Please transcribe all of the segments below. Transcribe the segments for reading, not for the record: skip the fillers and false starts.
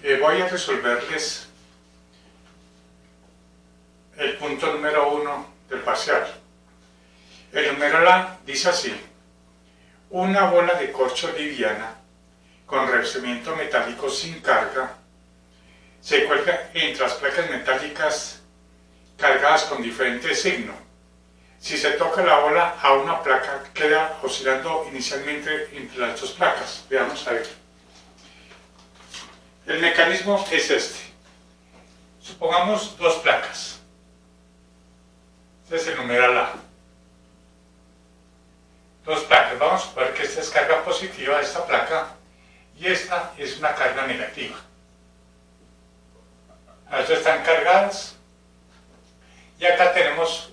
Voy a resolverles el punto número 1 del parcial. El numeral A dice así: una bola de corcho liviana con revestimiento metálico sin carga se cuelga entre las placas metálicas cargadas con diferente signo. Si se toca la bola a una placa, queda oscilando inicialmente entre las dos placas. Veamos a ver. El mecanismo es este. Supongamos dos placas. Este es el numeral A. Dos placas. Vamos a suponer que esta es carga positiva de esta placa y esta es una carga negativa. Las dos están cargadas y acá tenemos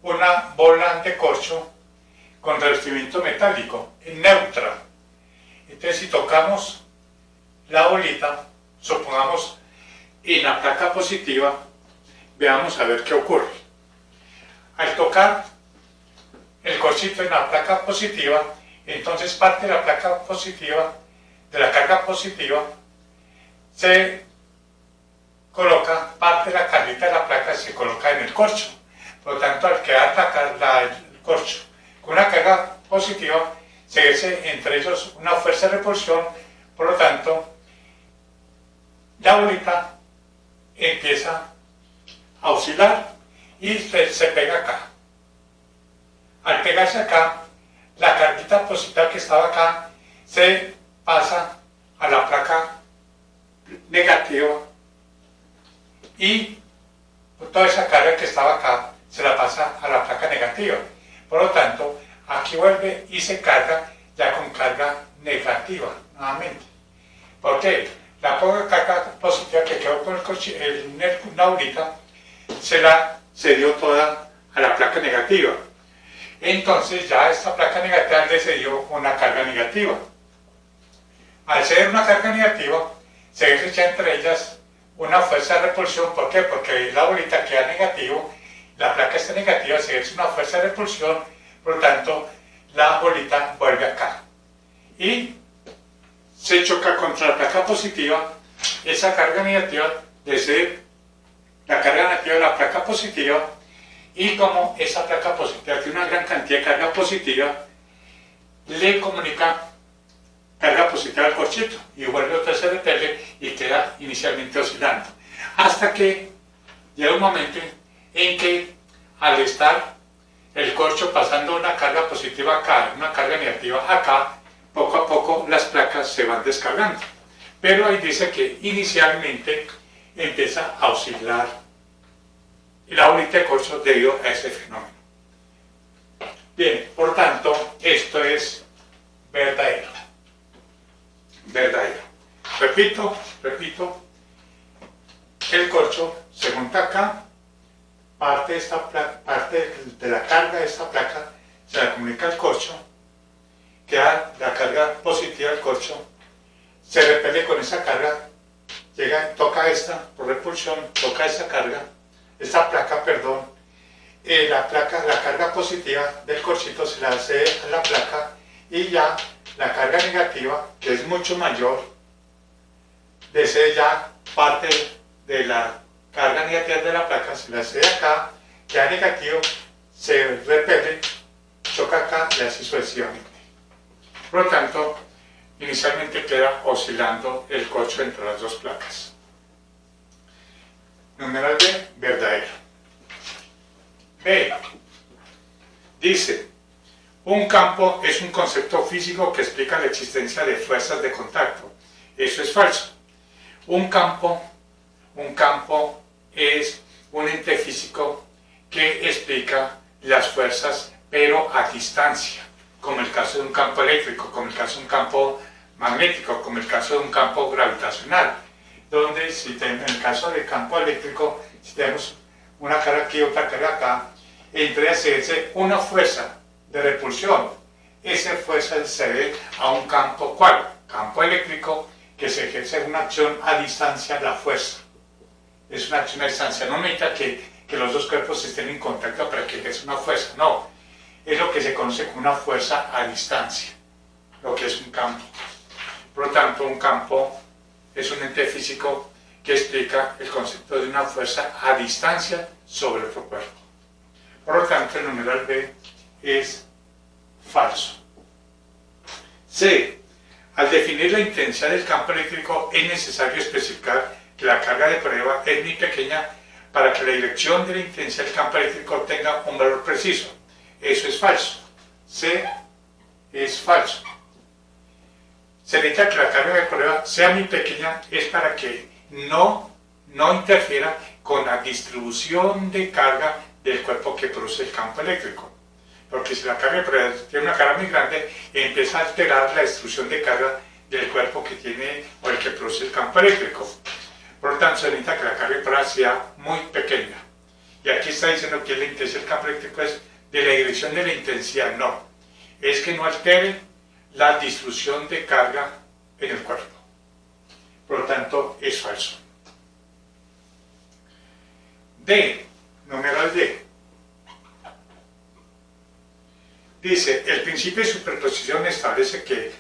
una bola de corcho con revestimiento metálico en neutra. Entonces, si tocamos la bolita, supongamos en la placa positiva, veamos a ver qué ocurre. Al tocar el corchito en la placa positiva, entonces parte de la placa positiva, de la carga positiva, se coloca, parte de la carrita de la placa se coloca en el corcho. Por lo tanto, al quedar el corcho con una carga positiva, se ejerce entre ellos una fuerza de repulsión. Por lo tanto, la bolita empieza a oscilar y se pega acá. Al pegarse acá, la carguita positiva que estaba acá se pasa a la placa negativa y toda esa carga que estaba acá se la pasa a la placa negativa. Por lo tanto, aquí vuelve y se carga ya con carga negativa nuevamente. ¿Por qué? La poca carga positiva que quedó con la bolita se dio toda a la placa negativa. Entonces ya esta placa negativa le cedió una carga negativa. Al ceder una carga negativa, se ejerce entre ellas una fuerza de repulsión. ¿Por qué? Porque la bolita queda negativo, la placa está negativa, se ejerce una fuerza de repulsión, por lo tanto la bolita vuelve acá y se choca contra la placa positiva. Esa carga negativa desde la carga negativa de la placa positiva, y como esa placa positiva tiene una gran cantidad de carga positiva, le comunica carga positiva al corchito y vuelve otra vez a repele y queda inicialmente oscilando, hasta que llega un momento en que, al estar el corcho pasando una carga positiva acá, una carga negativa acá, poco a poco las placas se van descargando. Pero ahí dice que inicialmente empieza a oscilar la bolita de corcho debido a ese fenómeno. Bien, por tanto, esto es verdadero. Verdadero. Repito, el corcho se monta acá, parte de la carga de esta placa se la comunica al corcho, queda la carga positiva del corcho, se repele con esa carga, toca esta por repulsión, toca esta placa, la carga positiva del corchito se la cede a la placa y ya la carga negativa, que es mucho mayor, desde ya parte de la carga negativa de la placa se la cede acá, queda negativo, se repele, choca acá y así sucesivamente. Por lo tanto, inicialmente queda oscilando el corcho entre las dos placas. Numeral B, verdadero. B, dice: un campo es un concepto físico que explica la existencia de fuerzas de contacto. Eso es falso. Un campo es un ente físico que explica las fuerzas, pero a distancia, como el caso de un campo eléctrico, como el caso de un campo magnético, como el caso de un campo gravitacional, donde en el caso del campo eléctrico, si tenemos una carga aquí, otra carga acá, entre ellas se ejerce una fuerza de repulsión. Esa fuerza se debe a un campo, ¿cuál? Campo eléctrico, que se ejerce una acción a distancia, la fuerza. Es una acción a distancia, no necesita que los dos cuerpos estén en contacto para que ejerza una fuerza, no. Es lo que se conoce como una fuerza a distancia, lo que es un campo. Por lo tanto, un campo es un ente físico que explica el concepto de una fuerza a distancia sobre otro cuerpo. Por lo tanto, el numeral B es falso. C. Al definir la intensidad del campo eléctrico es necesario especificar que la carga de prueba es muy pequeña para que la dirección de la intensidad del campo eléctrico tenga un valor preciso. Eso es falso. C es falso. Se necesita que la carga de prueba sea muy pequeña es para que no interfiera con la distribución de carga del cuerpo que produce el campo eléctrico. Porque si la carga de prueba tiene una carga muy grande, empieza a alterar la distribución de carga del cuerpo que tiene o el que produce el campo eléctrico. Por lo tanto, se necesita que la carga de prueba sea muy pequeña. Y aquí está diciendo que la intensidad del campo eléctrico es de la dirección de la intensidad. No, es que no altere la distribución de carga en el cuerpo. Por lo tanto, es falso. D, numeral D. Dice, el principio de superposición establece que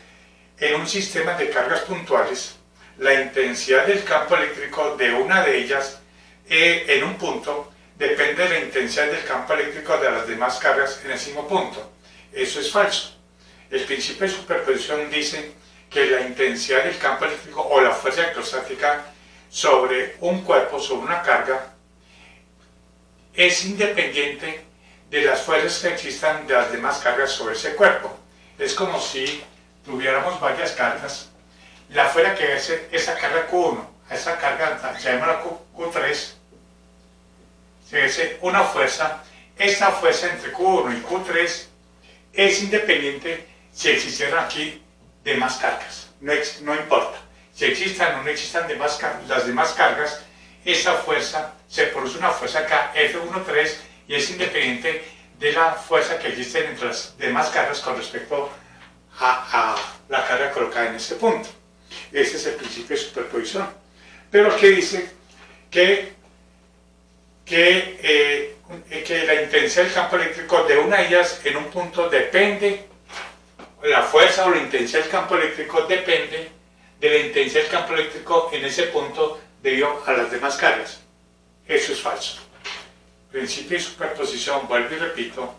en un sistema de cargas puntuales, la intensidad del campo eléctrico de una de ellas en un punto depende de la intensidad del campo eléctrico de las demás cargas en el mismo punto. Eso es falso. El principio de superposición dice que la intensidad del campo eléctrico o la fuerza electrostática sobre un cuerpo, sobre una carga, es independiente de las fuerzas que existan de las demás cargas sobre ese cuerpo. Es como si tuviéramos varias cargas. La fuerza que es esa carga Q1, a esa carga se llama la Q3, se hace una fuerza. Esta fuerza entre Q1 y Q3 es independiente si existieran aquí demás cargas. No importa. Si existan o no existan las demás cargas, esa fuerza se produce una fuerza acá, F13, y es independiente de la fuerza que existe entre las demás cargas con respecto a la carga colocada en este punto. Ese es el principio de superposición. Pero aquí dice que la intensidad del campo eléctrico de una de ellas en un punto depende, la fuerza o la intensidad del campo eléctrico depende de la intensidad del campo eléctrico en ese punto debido a las demás cargas. Eso es falso. Principio de superposición, vuelvo y repito,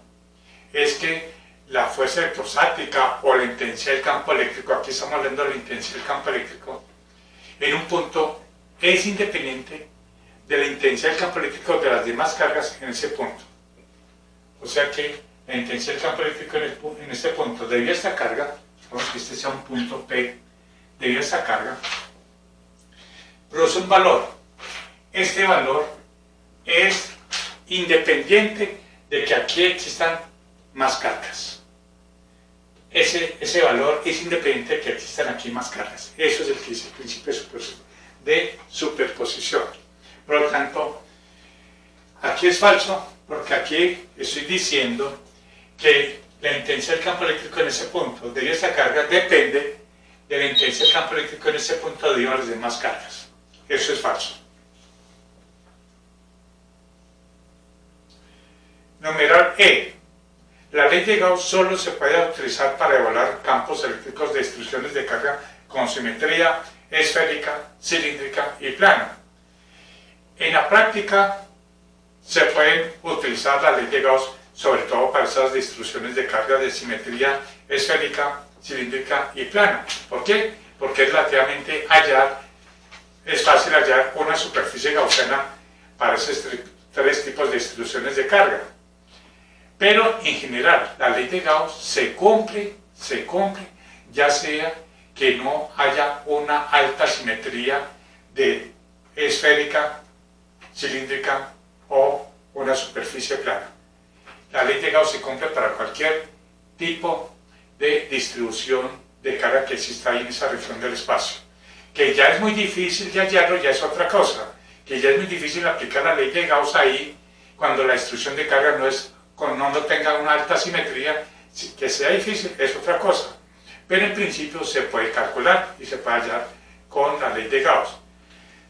es que la fuerza electrostática o la intensidad del campo eléctrico, aquí estamos hablando de la intensidad del campo eléctrico, en un punto es independiente de la intensidad del campo eléctrico de las demás cargas en ese punto. O sea que la intensidad del campo eléctrico en este punto, debido a esta carga, vamos que este sea un punto P, debido a esta carga, produce un valor. Este valor es independiente de que aquí existan más cargas. Ese valor es independiente de que existan aquí más cargas. Eso es el que dice el principio de superposición. Por lo tanto, aquí es falso, porque aquí estoy diciendo que la intensidad del campo eléctrico en ese punto debido a esta carga depende de la intensidad del campo eléctrico en ese punto debido a las demás cargas. Eso es falso. Numeral E. La ley de Gauss solo se puede utilizar para evaluar campos eléctricos de distribuciones de carga con simetría esférica, cilíndrica y plana. En la práctica se pueden utilizar la ley de Gauss sobre todo para esas distribuciones de carga de simetría esférica, cilíndrica y plana. ¿Por qué? Porque es relativamente es fácil hallar una superficie gaussiana para esos tres tipos de distribuciones de carga. Pero en general, la ley de Gauss se cumple, ya sea que no haya una alta simetría de esférica, cilíndrica o una superficie plana. La ley de Gauss se cumple para cualquier tipo de distribución de carga que exista ahí en esa región del espacio. Que ya es muy difícil de hallarlo, ya es otra cosa. Que ya es muy difícil aplicar la ley de Gauss ahí cuando la distribución de carga no tenga una alta simetría, que sea difícil, es otra cosa. Pero en principio se puede calcular y se puede hallar con la ley de Gauss.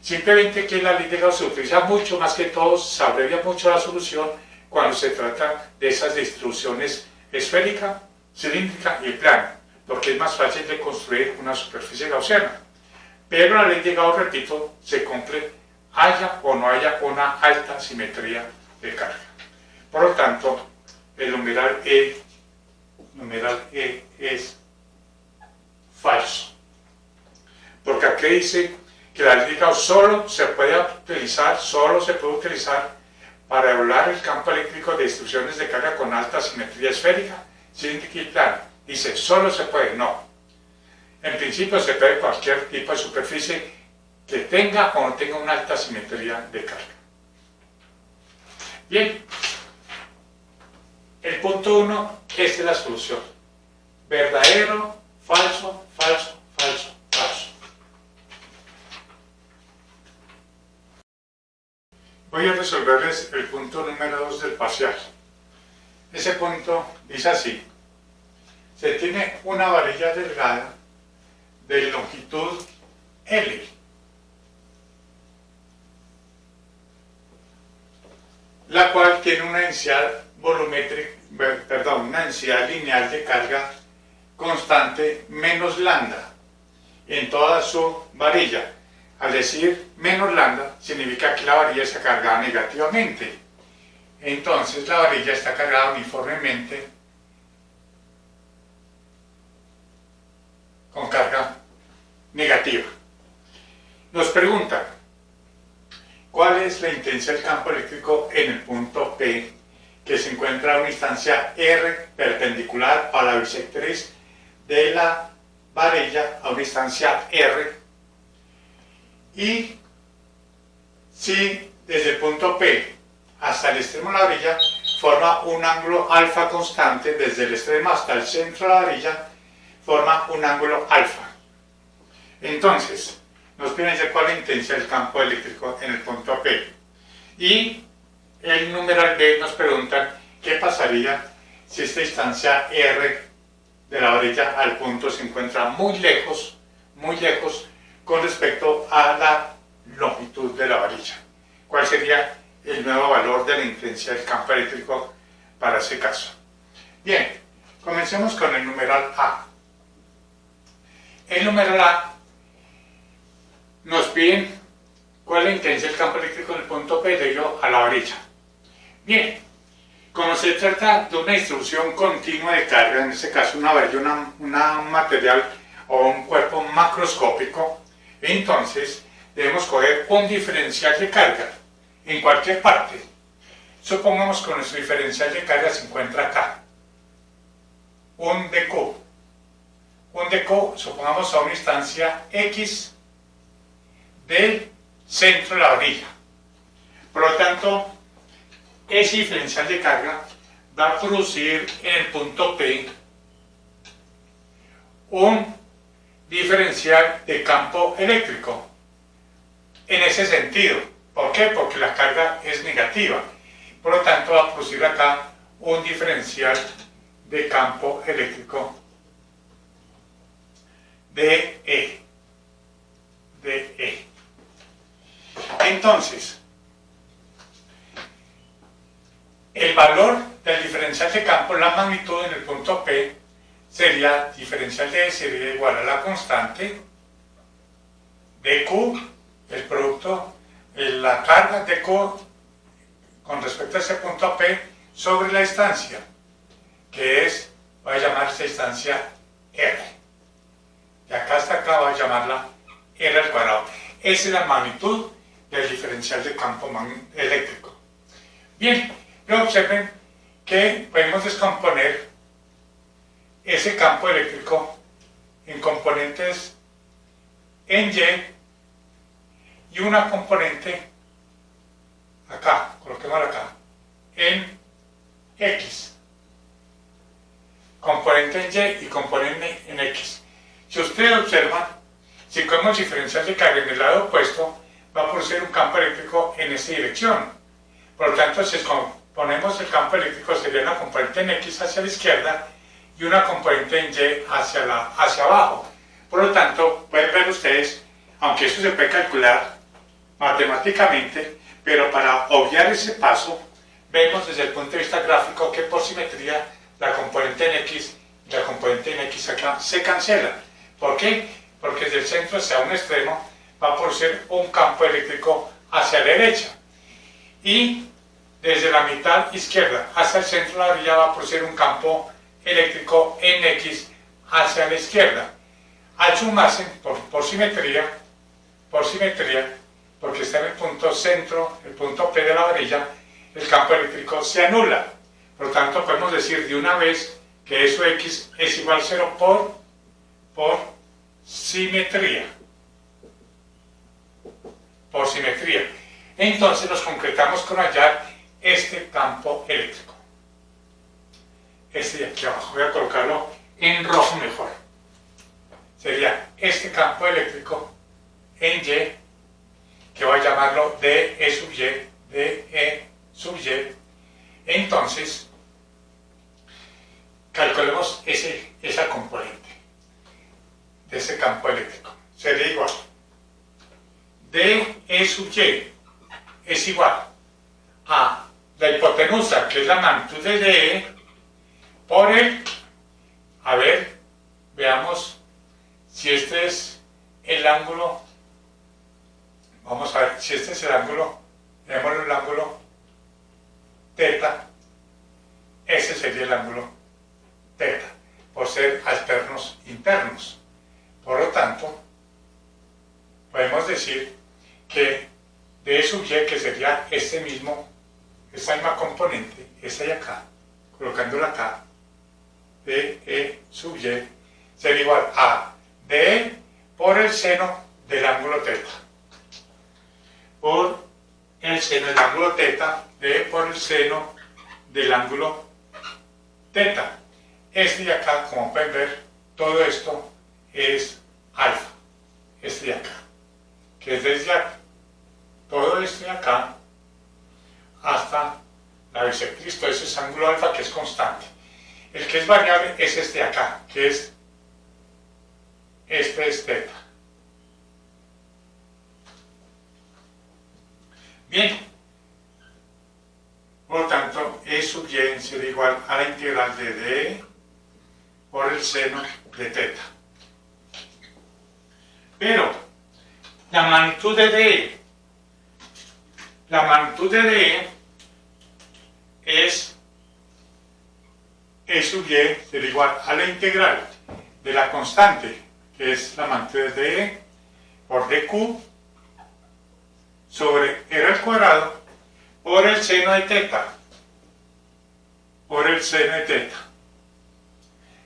Simplemente que la ley de Gauss se utiliza mucho, más que todo, se abrevia mucho la solución cuando se trata de esas distribuciones esférica, cilíndrica y plana, porque es más fácil de construir una superficie gaussiana. Pero la ley de Gauss, repito, se cumple haya o no haya una alta simetría de carga. Por lo tanto, el numeral E es falso. Porque aquí dice que la ley de Gauss solo se puede utilizar para evaluar el campo eléctrico de distribuciones de carga con alta simetría esférica, cilíndrica y plana. Dice, solo se puede, no. En principio se puede cualquier tipo de superficie que tenga o no tenga una alta simetría de carga. Bien, el punto 1, esta es la solución. Verdadero, falso, falso, falso, falso. Voy a resolverles el punto número 2 del parcial. Ese punto dice así. Se tiene una varilla delgada de longitud L. La cual tiene una densidad una densidad lineal de carga constante menos lambda en toda su varilla. Al decir menos lambda, significa que la varilla está cargada negativamente. Entonces la varilla está cargada uniformemente con carga negativa. Nos preguntan, ¿cuál es la intensidad del campo eléctrico en el punto P, que se encuentra a una distancia R perpendicular a la bisectriz de la varilla a una distancia R? Y si desde el punto P hasta el extremo de la varilla forma un ángulo alfa constante, desde el extremo hasta el centro de la varilla forma un ángulo alfa. Entonces, nos piden decir cuál es la intensidad del campo eléctrico en el punto P. Y el numeral B nos preguntan qué pasaría si esta distancia R de la varilla al punto se encuentra muy lejos con respecto a la longitud de la varilla. ¿Cuál sería el nuevo valor de la intensidad del campo eléctrico para ese caso? Bien, comencemos con el numeral A. El numeral A nos piden cuál es la intensidad del campo eléctrico en el punto P debido a la varilla. Bien, como se trata de una distribución continua de carga, en este caso una varilla, un material o un cuerpo macroscópico, entonces debemos coger un diferencial de carga en cualquier parte. Supongamos que nuestro diferencial de carga se encuentra acá, un dQ. Un dQ, supongamos a una distancia X del centro de la varilla. Por lo tanto, ese diferencial de carga va a producir en el punto P un diferencial de campo eléctrico. En ese sentido, ¿por qué? Porque la carga es negativa. Por lo tanto, va a producir acá un diferencial de campo eléctrico DE. Entonces, el valor del diferencial de campo, la magnitud en el punto P, sería diferencial de E sería igual a la constante de Q, el producto, la carga de Q con respecto a ese punto P sobre la distancia, que es, va a llamarse distancia R. De acá hasta acá va a llamarla R al cuadrado. Esa es la magnitud del diferencial de campo eléctrico. Bien, pero observen que podemos descomponer ese campo eléctrico en componentes en Y y una componente acá, coloquémosla acá, en X. Componente en Y y componente en X. Si ustedes observan, si cogemos el diferencial de carga en el lado opuesto, va a producir un campo eléctrico en esta dirección. Por lo tanto, si ponemos el campo eléctrico, sería una componente en X hacia la izquierda y una componente en Y hacia abajo. Por lo tanto, pueden ver ustedes, aunque eso se puede calcular matemáticamente, pero para obviar ese paso, vemos desde el punto de vista gráfico que por simetría la componente en X y la componente en X acá se cancela. ¿Por qué? porque desde el centro hacia un extremo va a producir un campo eléctrico hacia la derecha. Y desde la mitad izquierda hacia el centro de la varilla va a producir un campo eléctrico en X hacia la izquierda. Al sumarse, por simetría, porque está en el punto centro, el punto P de la varilla, el campo eléctrico se anula. Por lo tanto, podemos decir de una vez que eso X es igual a 0 por simetría. Por simetría. Entonces nos concretamos con hallar este campo eléctrico. Este de aquí abajo, voy a colocarlo en rojo mejor. Sería este campo eléctrico en Y, que voy a llamarlo DE sub Y, DE sub Y. Entonces, calculemos esa componente de ese campo eléctrico. Sería igual. DE sub Y es igual a la hipotenusa, que es la magnitud de DE, por el, a ver, veamos si este es el ángulo, vamos a ver si este es el ángulo, veámoslo el ángulo teta, ese sería el ángulo teta, por ser alternos internos. Por lo tanto, podemos decir que D sub Y, que sería esta misma componente, esta de acá, colocándola acá, DE sub Y, sería igual a DE por el seno del ángulo teta. Por el seno del ángulo teta, DE por el seno del ángulo teta. Este de acá, como pueden ver, todo esto es alfa. Este de acá, que es desde acá, todo esto de acá hasta la bisectriz, todo ese es ángulo alfa, que es constante. El que es variable es este de acá, que es teta. Bien, por lo tanto, E sub Y será igual a la integral de D por el seno de teta. Pero la magnitud de D es E sub Y será igual a la integral de la constante, que es la magnitud de D por dq sobre R al cuadrado por el seno de teta.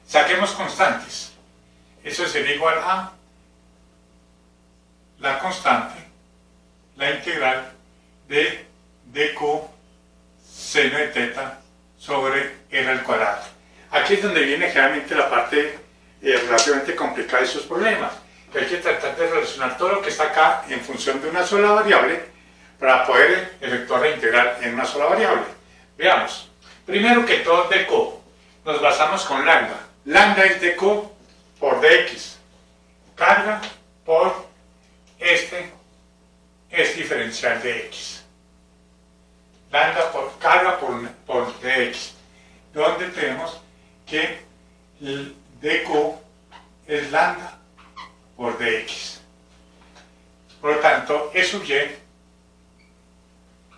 Saquemos constantes. Eso sería igual a la constante, la integral de dq seno de teta sobre R al cuadrado. Aquí es donde viene generalmente la parte relativamente complicada de esos problemas, que hay que tratar de relacionar todo lo que está acá en función de una sola variable para poder efectuar la integral en una sola variable. Veamos. Primero que todo, dq. Nos basamos con lambda. Lambda es dq por dx. Carga por este es diferencial de x. Lambda por carga por dx. Donde tenemos que el dq es lambda por dx. Por lo tanto, E sub y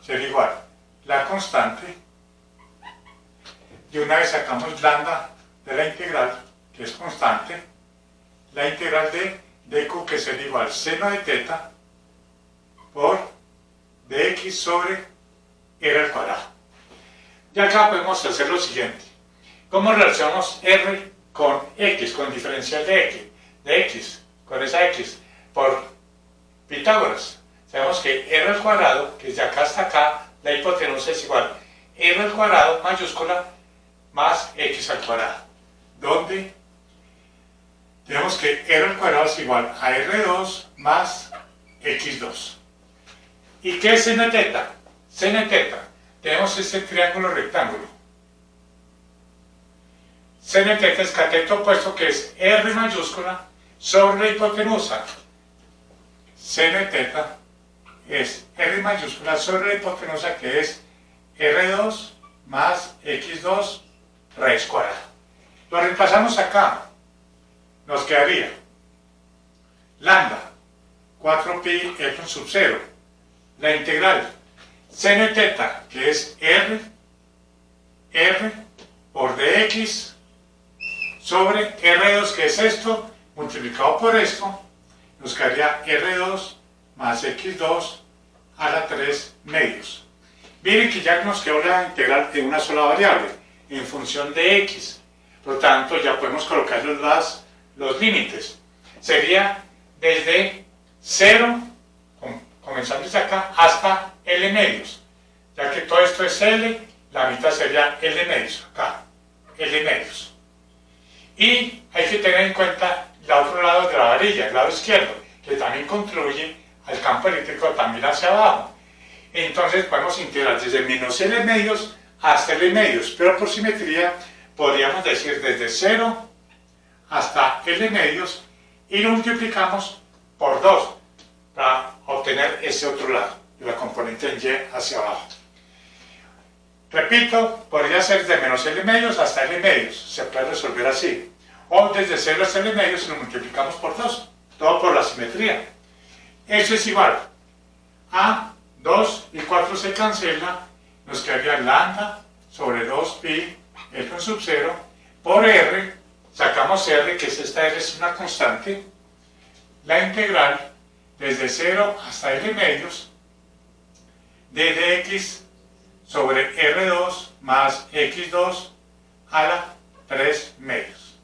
sería igual la constante, y una vez sacamos lambda de la integral, que es constante, la integral de dq, que sería igual seno de teta por dx sobre R al cuadrado. Y acá podemos hacer lo siguiente. ¿Cómo relacionamos R con x, con diferencial de x, con esa x? Por Pitágoras. Sabemos que R al cuadrado, que es de acá hasta acá, la hipotenusa es igual a R al cuadrado mayúscula más x al cuadrado, donde tenemos que R al cuadrado es igual a R2 más x2. ¿Y qué es seno de teta? Seno de teta, tenemos este triángulo rectángulo. Seno de teta es cateto opuesto, que es R mayúscula sobre la hipotenusa. Seno de teta es R mayúscula sobre la hipotenusa, que es R2 más x2 raíz cuadrada. Lo reemplazamos acá. Nos quedaría 4pi f sub 0. La integral seno de teta, que es r por dx sobre r2, que es esto, multiplicado por esto, nos quedaría r2 más x2 a la 3 medios. Miren que ya nos quedó la integral en una sola variable, en función de x. Por lo tanto, ya podemos colocar los límites. Sería desde 0, comenzando desde acá, hasta L medios. Ya que todo esto es L, la mitad sería L medios, acá, L medios. Y hay que tener en cuenta el otro lado de la varilla, el lado izquierdo, que también contribuye al campo eléctrico también hacia abajo. Entonces podemos integrar desde menos L medios hasta L medios, pero por simetría podríamos decir desde 0 hasta L medios y lo multiplicamos por 2 para obtener ese otro lado de la componente en Y hacia abajo. Repito, podría ser de menos L medios hasta L medios, se puede resolver así. O desde 0 hasta L medios y lo multiplicamos por 2, todo por la simetría. Eso es igual a 2 y 4 se cancela, nos quedaría lambda sobre 2pi f sub 0 por r, sacamos r, que es esta r, es una constante, la integral desde 0 hasta L medios de dx sobre R2 más X2 a la 3 medios.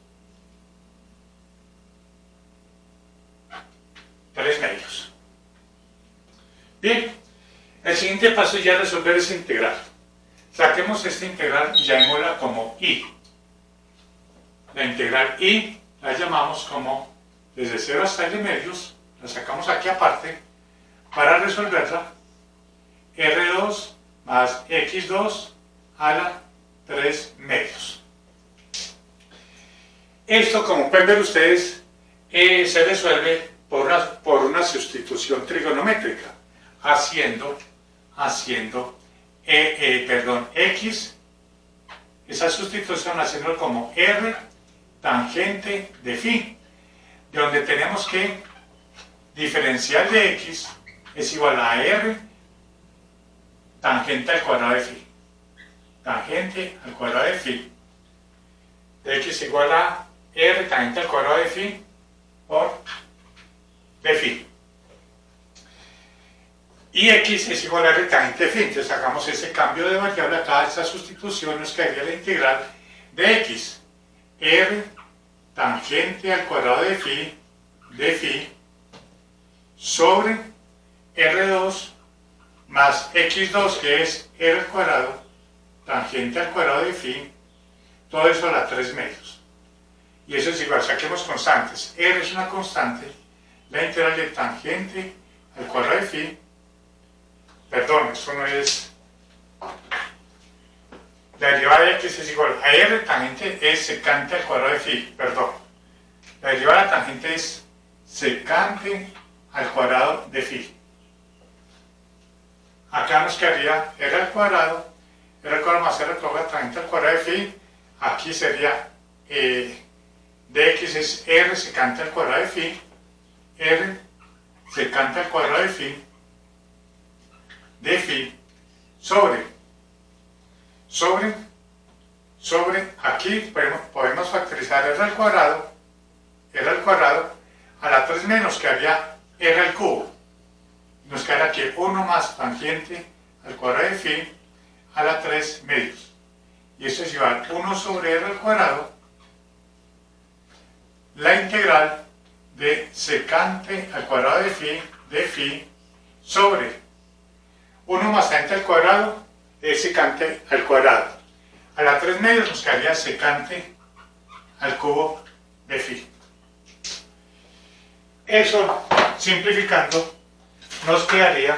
3 medios. Bien, el siguiente paso es ya resolver esa integral. Saquemos esta integral y llamémosla como I. La integral I la llamamos como desde 0 hasta L medios, la sacamos aquí aparte, para resolverla, R2 más X2 a la 3 medios. Esto, como pueden ver ustedes, se resuelve por una sustitución trigonométrica, haciendo X, esa sustitución haciéndolo como R tangente de phi, de donde tenemos que diferencial de X es igual a R tangente al cuadrado de phi. Tangente al cuadrado de phi. De X igual a R tangente al cuadrado de phi por de phi. Y X es igual a R tangente de phi. Entonces sacamos ese cambio de variable acá, esa sustitución nos quedaría la integral de X. R tangente al cuadrado de phi sobre R2 más X2, que es R al cuadrado, tangente al cuadrado de phi, todo eso a la 3 medios. Y eso es igual, saquemos constantes. R es una constante, la integral de tangente al cuadrado de phi, perdón, eso no es, la derivada de X es igual a R tangente es secante al cuadrado de phi, perdón. La derivada de la tangente es secante al cuadrado de phi. Acá nos quedaría R al cuadrado más R al cuadrado tangente al cuadrado de phi. Aquí sería dx es R secante al cuadrado de phi, R secante al cuadrado de phi sobre, aquí podemos factorizar R al cuadrado a la 3 menos que haría R al cubo. Nos quedará aquí 1 más tangente al cuadrado de phi a la 3 medios. Y esto es igual a 1 sobre R al cuadrado, la integral de secante al cuadrado de phi sobre 1 más tangente al cuadrado es secante al cuadrado. A la 3 medios nos quedaría secante al cubo de phi. Eso, simplificando, nos quedaría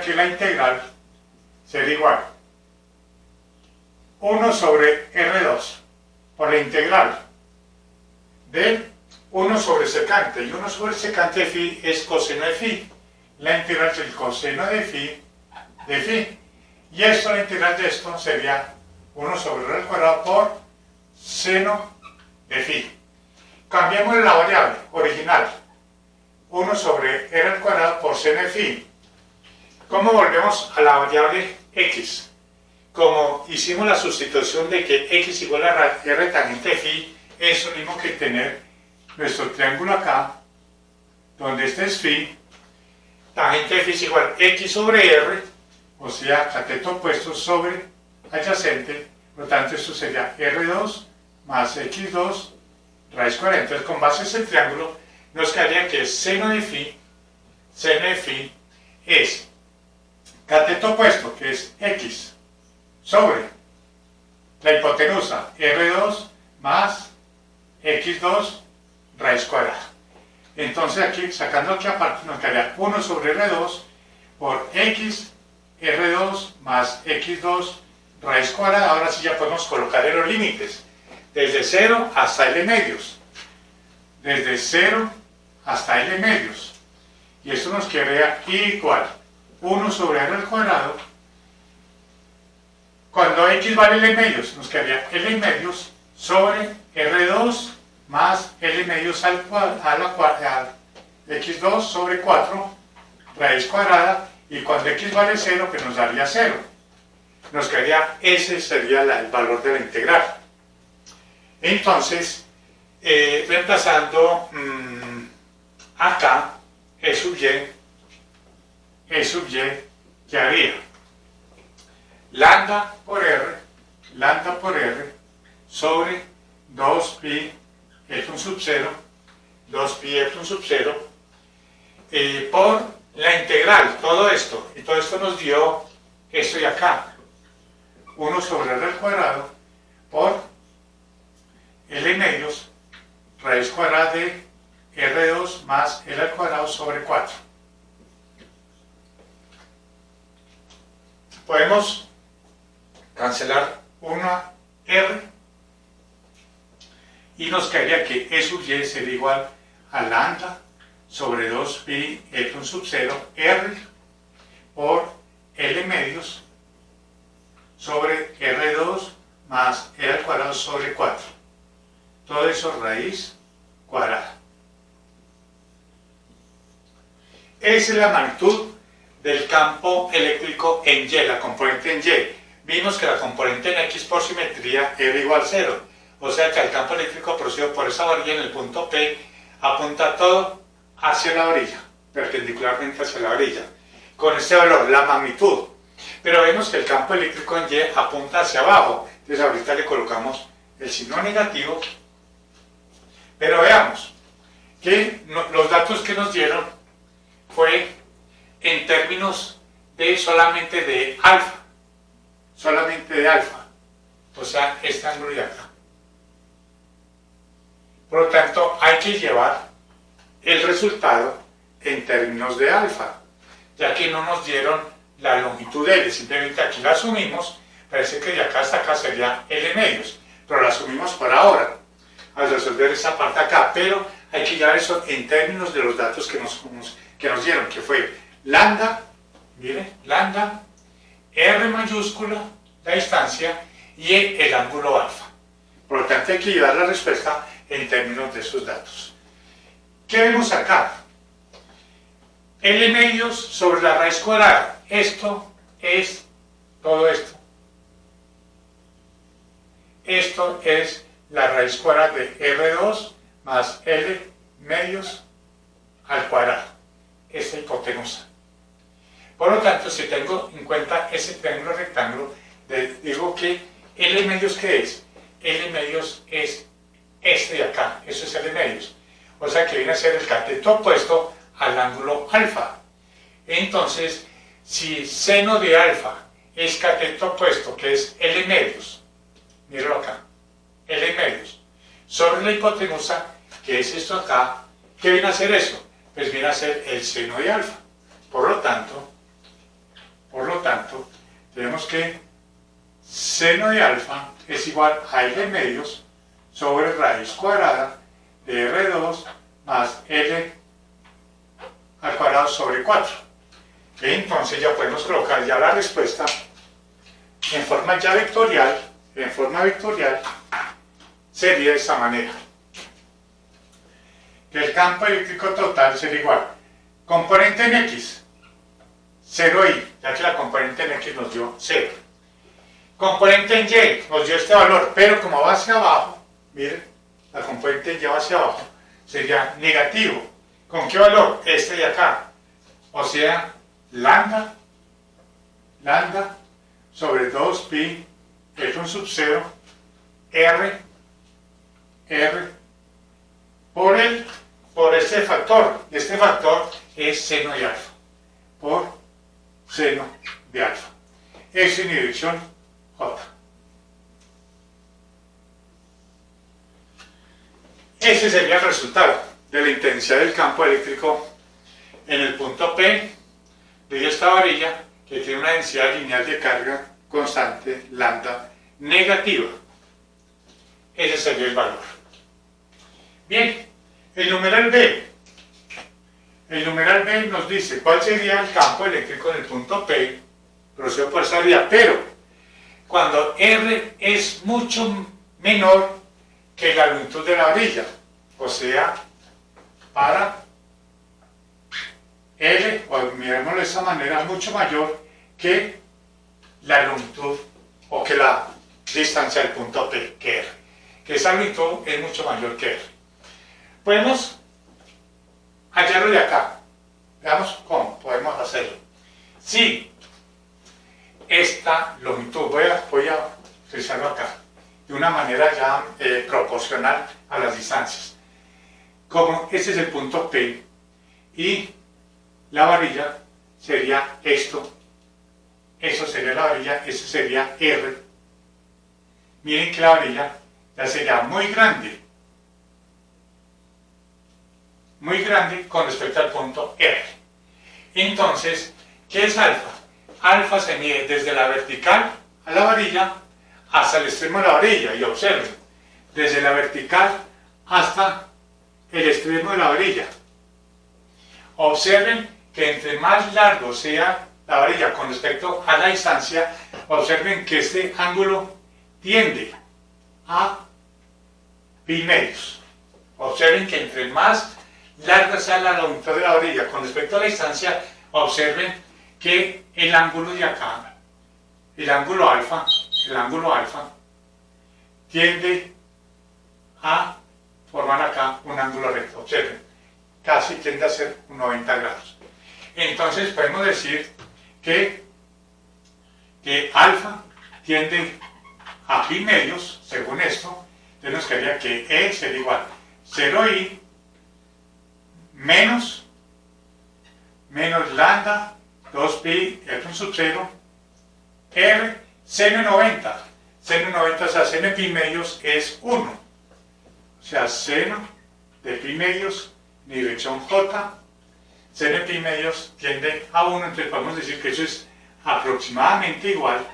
que la integral sería igual 1 sobre R2 por la integral de 1 sobre secante, y 1 sobre secante de phi es coseno de phi, la integral del coseno de phi, y esto, la integral de esto sería 1 sobre R al cuadrado por seno de phi. Cambiemos la variable original, 1 sobre r al cuadrado por seno de phi. ¿Cómo volvemos a la variable x? Como hicimos la sustitución de que x igual a r tangente de phi, es lo mismo que tener nuestro triángulo acá, donde este es phi, tangente de phi es igual a x sobre r, o sea, cateto opuesto sobre adyacente, por lo tanto esto sería r2 más x2 raíz cuadrada. Entonces, con base en ese triángulo, nos quedaría que seno de phi es cateto opuesto, que es x, sobre la hipotenusa r2 más x2 raíz cuadrada. Entonces aquí, sacando aquí aparte, nos quedaría 1 sobre r2 por x r2 más x2 raíz cuadrada. Ahora sí ya podemos colocar en los límites, desde 0 hasta l medios. Desde 0 hasta l medios. Y esto nos quedaría igual 1 sobre r al cuadrado. Cuando x vale l medios, nos quedaría l medios sobre r2 más l medios a la x2 sobre 4 raíz cuadrada. Y cuando x vale 0, pues nos daría 0. Nos quedaría, ese sería el valor de la integral. Entonces, reemplazando acá, e sub y, ¿qué haría? Lambda por r sobre 2pi epsilon sub 0, 2pi epsilon sub 0, por la integral, todo esto. Y todo esto nos dio esto de acá, 1 sobre r al cuadrado por l medios raíz cuadrada de r2 más l al cuadrado sobre 4. Podemos cancelar una r y nos quedaría que e sub y sería igual a lambda sobre 2pi epsilon sub 0 r por l medios sobre r2 más l al cuadrado sobre 4. Todo eso raíz cuadrada. Esa es la magnitud del campo eléctrico en Y, la componente en Y. Vimos que la componente en X por simetría era igual a 0. O sea que el campo eléctrico producido por esa varilla en el punto P apunta todo hacia la orilla, perpendicularmente hacia la orilla. Con este valor, la magnitud. Pero vemos que el campo eléctrico en Y apunta hacia abajo. Entonces ahorita le colocamos el signo negativo. Pero veamos que los datos que nos dieron fue en términos de solamente de alfa. Solamente de alfa. O sea, este ángulo de acá. Por lo tanto, hay que llevar el resultado en términos de alfa, ya que no nos dieron la longitud de L, simplemente aquí la asumimos. Parece que de acá hasta acá sería L medios, pero la asumimos por ahora, al resolver esa parte acá, pero hay que llevar eso en términos de los datos que nos dieron, que fue lambda, miren, lambda, R mayúscula, la distancia, y el ángulo alfa. Por lo tanto, hay que llevar la respuesta en términos de esos datos. ¿Qué vemos acá? L medios sobre la raíz cuadrada. Esto es todo esto. Esto es la raíz cuadrada de R2 más L medios al cuadrado. Esta hipotenusa. Por lo tanto, si tengo en cuenta ese triángulo rectángulo, digo que L medios, ¿qué es? L medios es este de acá, eso es L medios. O sea que viene a ser el cateto opuesto al ángulo alfa. Entonces, si seno de alfa es cateto opuesto, que es L medios, míralo acá, L medios, sobre la hipotenusa, que es esto acá, ¿qué viene a ser eso? Pues viene a ser el seno de alfa. Por lo tanto, tenemos que seno de alfa es igual a L medios sobre raíz cuadrada de R2 más L al cuadrado sobre 4. Entonces ya podemos colocar ya la respuesta en forma ya vectorial, sería de esta manera. que el campo eléctrico total será igual. Componente en X, 0i, ya que la componente en X nos dio 0. Componente en Y nos dio este valor, pero como va hacia abajo, miren, la componente en Y va hacia abajo, sería negativo. ¿Con qué valor? Este de acá. O sea, lambda sobre 2pi F1 sub 0 R por este factor. Este factor es seno de alfa. Por seno de alfa. X en dirección J. Ese sería el resultado de la intensidad del campo eléctrico en el punto P de esta varilla que tiene una densidad lineal de carga constante lambda negativa. Ese sería el valor. Bien, el numeral B. El numeral B nos dice cuál sería el campo eléctrico en el punto P producido por esa varilla, pero cuando R es mucho menor que la longitud de la varilla, o sea, para L, o miremoslo de esa manera, mucho mayor que la longitud o que la distancia del punto P, que R, que esa longitud es mucho mayor que R. Podemos hallarlo de acá. Veamos cómo podemos hacerlo. Si esta longitud, voy a utilizarlo acá, de una manera ya proporcional a las distancias. Como este es el punto P y la varilla sería esto, eso sería la varilla, eso sería R. Miren que la varilla ya sería muy grande con respecto al punto R. Entonces, ¿qué es alfa? Alfa se mide desde la vertical a la varilla hasta el extremo de la varilla, y observen, desde la vertical hasta el extremo de la varilla. Observen que entre más largo sea la varilla con respecto a la distancia, observen que este ángulo tiende a pi medios. Observen que entre más larga sea la longitud de la varilla con respecto a la distancia, observen que el ángulo de acá, el ángulo alfa, tiende a formar acá un ángulo recto. Observen, casi tiende a ser un 90 grados. Entonces podemos decir que alfa tiende a pi medios, según esto. Entonces nos quedaría que E sería igual a 0i menos lambda 2pi F1 sub 0 R seno de 90. Seno de 90, o sea, seno de pi medios es 1. O sea, seno de pi medios en dirección J, seno de pi medios tiende a 1, entonces podemos decir que eso es aproximadamente igual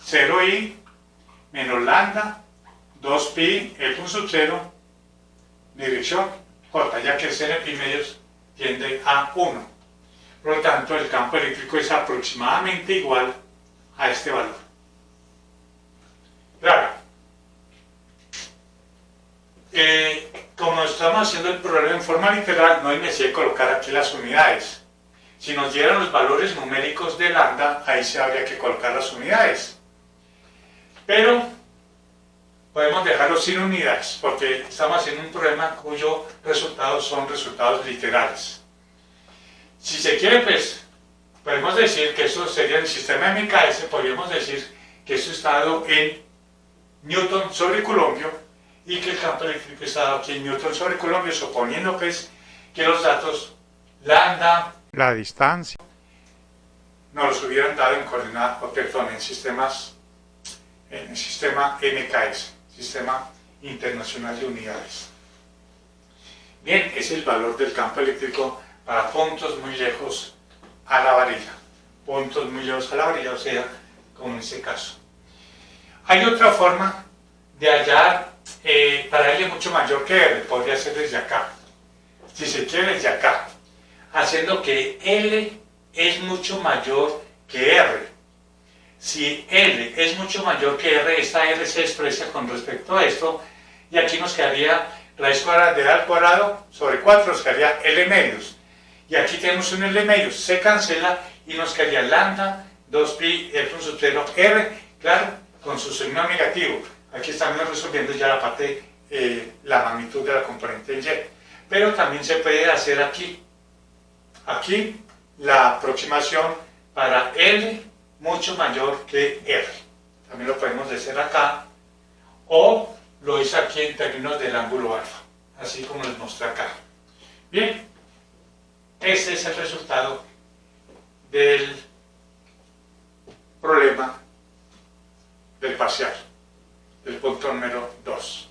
0i menos lambda 2pi F1 sub 0 dirección J, ya que el seno de pi medios tiende a 1. Por lo tanto, el campo eléctrico es aproximadamente igual a este valor. Claro, como estamos haciendo el problema en forma literal, no hay necesidad de colocar aquí las unidades. Si nos dieran los valores numéricos de lambda, ahí se habría que colocar las unidades. Pero podemos dejarlo sin unidades, porque estamos haciendo un problema cuyos resultados son resultados literales. Si se quiere, pues, podemos decir que eso sería el sistema de MKS, podríamos decir que eso está dado en Newton sobre Coulombio y que el campo eléctrico está dado aquí en Newton sobre Coulombio, suponiendo, pues, que los datos lambda, la distancia, nos los hubieran dado en coordenadas, perdón, en el sistema MKS, Sistema Internacional de Unidades. Bien, ese es el valor del campo eléctrico para puntos muy lejos a la varilla. Puntos muy lejos a la varilla, o sea, como en este caso. Hay otra forma de hallar, para L mucho mayor que R, podría ser desde acá. Si se quiere, desde acá. Haciendo que L es mucho mayor que R. Si L es mucho mayor que R, esta R se expresa con respecto a esto, y aquí nos quedaría raíz cuadrada de A al cuadrado sobre 4 nos quedaría L medios. Y aquí tenemos un L medios, se cancela y nos quedaría lambda 2pi F sub 0 R, claro, con su signo negativo. Aquí estamos resolviendo ya la parte, la magnitud de la componente en Y. Pero también se puede hacer aquí. Aquí la aproximación para L mucho mayor que R. También lo podemos hacer acá. O lo hice aquí en términos del ángulo alfa. Así como les mostré acá. Bien. Este es el resultado del problema del parcial, del punto número 2.